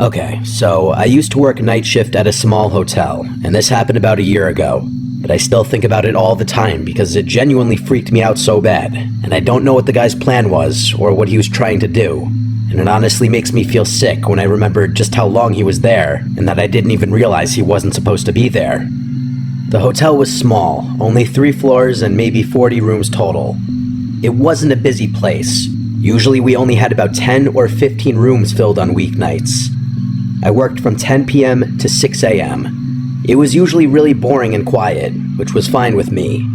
Okay, so I used to work night shift at a small hotel, and this happened about a year ago. But I still think about it all the time because it genuinely freaked me out so bad, and I don't know what the guy's plan was or what he was trying to do. And it honestly makes me feel sick when I remember just how long he was there, and that I didn't even realize he wasn't supposed to be there. The hotel was small, only 3 floors and maybe 40 rooms total. It wasn't a busy place. Usually we only had about 10 or 15 rooms filled on weeknights. I worked from 10 p.m. to 6 a.m. It was usually really boring and quiet, which was fine with me.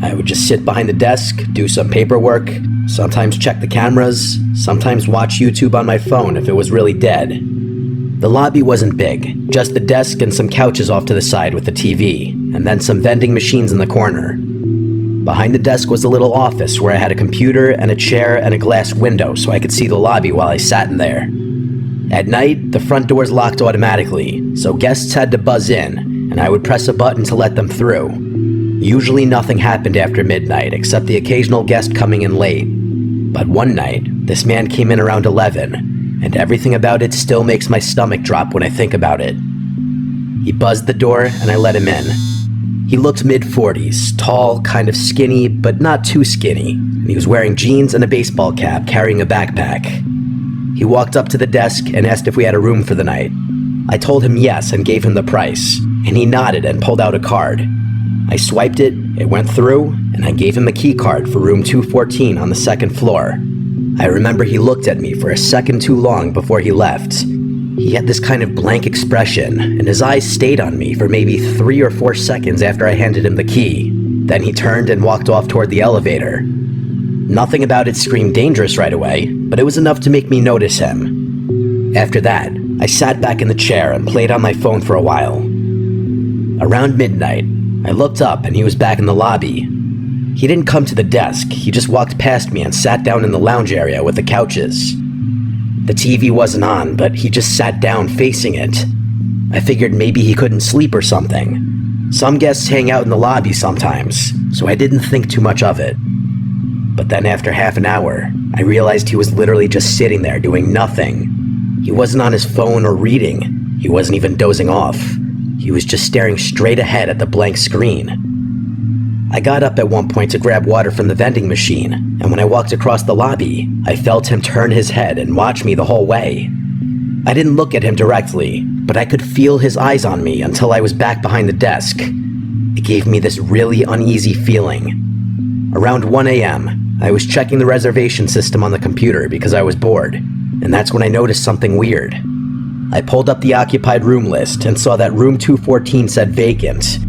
I would just sit behind the desk, do some paperwork, sometimes check the cameras, sometimes watch YouTube on my phone if it was really dead. The lobby wasn't big, just the desk and some couches off to the side with the TV, and then some vending machines in the corner. Behind the desk was a little office where I had a computer and a chair and a glass window so I could see the lobby while I sat in there. At night, the front doors locked automatically, so guests had to buzz in, and I would press a button to let them through. Usually nothing happened after midnight except the occasional guest coming in late. But one night, this man came in around 11, and everything about it still makes my stomach drop when I think about it. He buzzed the door and I let him in. He looked mid-40s, tall, kind of skinny, but not too skinny, and he was wearing jeans and a baseball cap, carrying a backpack. He walked up to the desk and asked if we had a room for the night. I told him yes and gave him the price, and he nodded and pulled out a card. I swiped it, it went through, and I gave him a key card for room 214 on the 2nd floor. I remember he looked at me for a second too long before he left. He had this kind of blank expression, and his eyes stayed on me for maybe 3 or 4 seconds after I handed him the key. Then he turned and walked off toward the elevator. Nothing about it screamed dangerous right away, but it was enough to make me notice him. After that, I sat back in the chair and played on my phone for a while. Around midnight, I looked up and he was back in the lobby. He didn't come to the desk, he just walked past me and sat down in the lounge area with the couches. The TV wasn't on, but he just sat down facing it. I figured maybe he couldn't sleep or something. Some guests hang out in the lobby sometimes, so I didn't think too much of it. But then after half an hour, I realized he was literally just sitting there doing nothing. He wasn't on his phone or reading. He wasn't even dozing off. He was just staring straight ahead at the blank screen. I got up at one point to grab water from the vending machine, and when I walked across the lobby, I felt him turn his head and watch me the whole way. I didn't look at him directly, but I could feel his eyes on me until I was back behind the desk. It gave me this really uneasy feeling. Around 1 a.m., I was checking the reservation system on the computer because I was bored, and that's when I noticed something weird. I pulled up the occupied room list and saw that room 214 said vacant.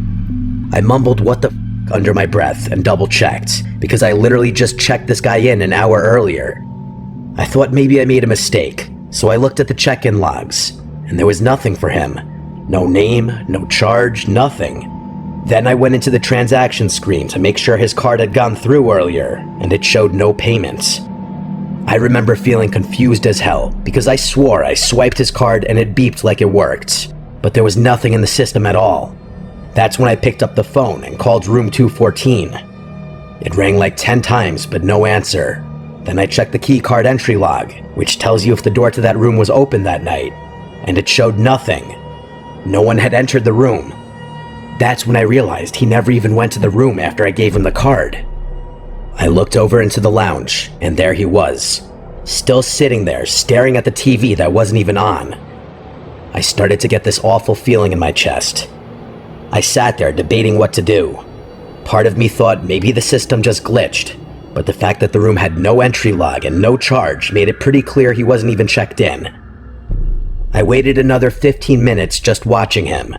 I mumbled what the f under my breath and double-checked, because I literally just checked this guy in an hour earlier. I thought maybe I made a mistake, so I looked at the check-in logs, and there was nothing for him. No name, no charge, nothing. Then I went into the transaction screen to make sure his card had gone through earlier, and it showed no payments. I remember feeling confused as hell, because I swore I swiped his card and it beeped like it worked, but there was nothing in the system at all. That's when I picked up the phone and called room 214. It rang like 10 times, but no answer. Then I checked the key card entry log, which tells you if the door to that room was open that night, and it showed nothing. No one had entered the room. That's when I realized he never even went to the room after I gave him the card. I looked over into the lounge, and there he was, still sitting there staring at the TV that wasn't even on. I started to get this awful feeling in my chest. I sat there debating what to do. Part of me thought maybe the system just glitched, but the fact that the room had no entry log and no charge made it pretty clear he wasn't even checked in. I waited another 15 minutes just watching him.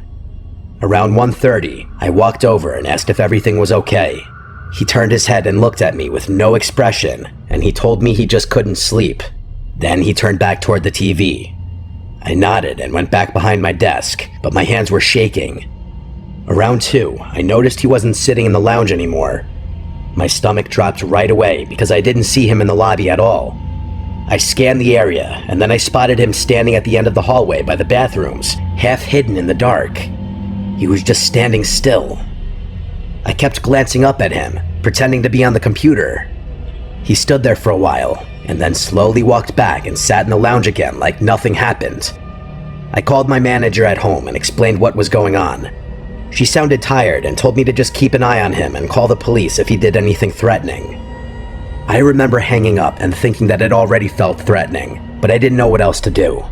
Around 1:30, I walked over and asked if everything was okay. He turned his head and looked at me with no expression, and he told me he just couldn't sleep. Then he turned back toward the TV. I nodded and went back behind my desk, but my hands were shaking. Around 2, I noticed he wasn't sitting in the lounge anymore. My stomach dropped right away because I didn't see him in the lobby at all. I scanned the area, and then I spotted him standing at the end of the hallway by the bathrooms, half hidden in the dark. He was just standing still. I kept glancing up at him, pretending to be on the computer. He stood there for a while, and then slowly walked back and sat in the lounge again like nothing happened. I called my manager at home and explained what was going on. She sounded tired and told me to just keep an eye on him and call the police if he did anything threatening. I remember hanging up and thinking that it already felt threatening, but I didn't know what else to do.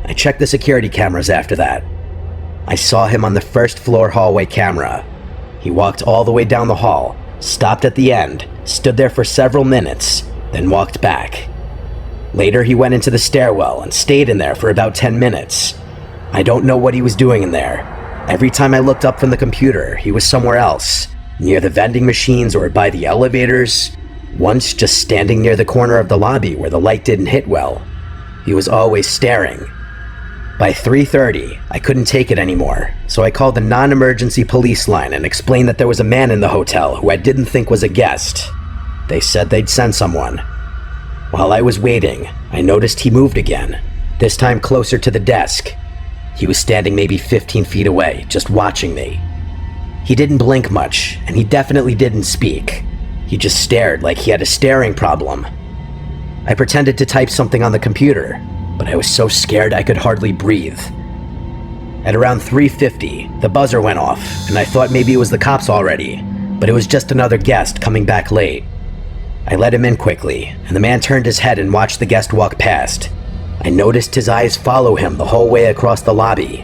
I checked the security cameras after that. I saw him on the first floor hallway camera. He walked all the way down the hall, stopped at the end, stood there for several minutes, then walked back. Later, he went into the stairwell and stayed in there for about 10 minutes. I don't know what he was doing in there. Every time I looked up from the computer, he was somewhere else, near the vending machines or by the elevators. Once just standing near the corner of the lobby where the light didn't hit well. He was always staring. By 3:30, I couldn't take it anymore, so I called the non-emergency police line and explained that there was a man in the hotel who I didn't think was a guest. They said they'd send someone. While I was waiting, I noticed he moved again, this time closer to the desk. He was standing maybe 15 feet away, just watching me. He didn't blink much, and he definitely didn't speak. He just stared like he had a staring problem. I pretended to type something on the computer, but I was so scared I could hardly breathe. At around 3:50, the buzzer went off, and I thought maybe it was the cops already, but it was just another guest coming back late. I let him in quickly, and the man turned his head and watched the guest walk past. I noticed his eyes follow him the whole way across the lobby.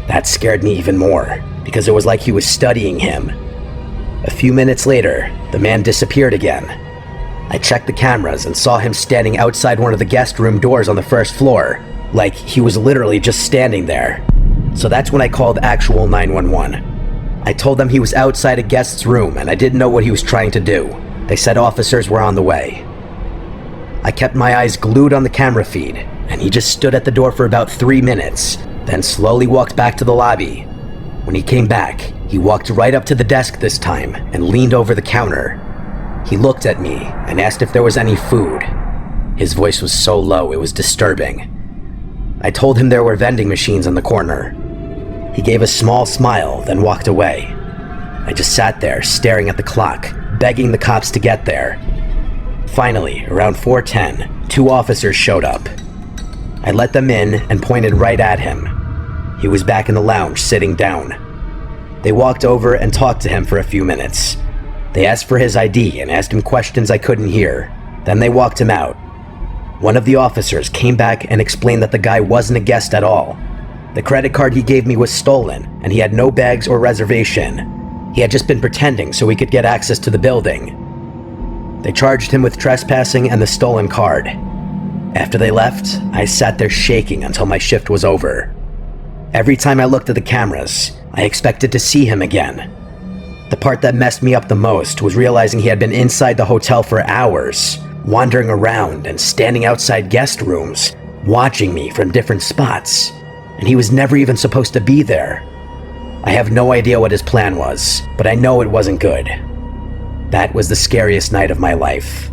That scared me even more, because it was like he was studying him. A few minutes later, the man disappeared again. I checked the cameras and saw him standing outside one of the guest room doors on the first floor, like he was literally just standing there. So that's when I called actual 911. I told them he was outside a guest's room and I didn't know what he was trying to do. They said officers were on the way. I kept my eyes glued on the camera feed, and he just stood at the door for about 3 minutes, then slowly walked back to the lobby. When he came back, he walked right up to the desk this time and leaned over the counter. He looked at me and asked if there was any food. His voice was so low it was disturbing. I told him there were vending machines in the corner. He gave a small smile, then walked away. I just sat there staring at the clock, begging the cops to get there. Finally, around 4:10, 2 officers showed up. I let them in and pointed right at him. He was back in the lounge, sitting down. They walked over and talked to him for a few minutes. They asked for his ID and asked him questions I couldn't hear. Then they walked him out. One of the officers came back and explained that the guy wasn't a guest at all. The credit card he gave me was stolen, and he had no bags or reservation. He had just been pretending so he could get access to the building. They charged him with trespassing and the stolen card. After they left, I sat there shaking until my shift was over. Every time I looked at the cameras, I expected to see him again. The part that messed me up the most was realizing he had been inside the hotel for hours, wandering around and standing outside guest rooms, watching me from different spots, and he was never even supposed to be there. I have no idea what his plan was, but I know it wasn't good. That was the scariest night of my life.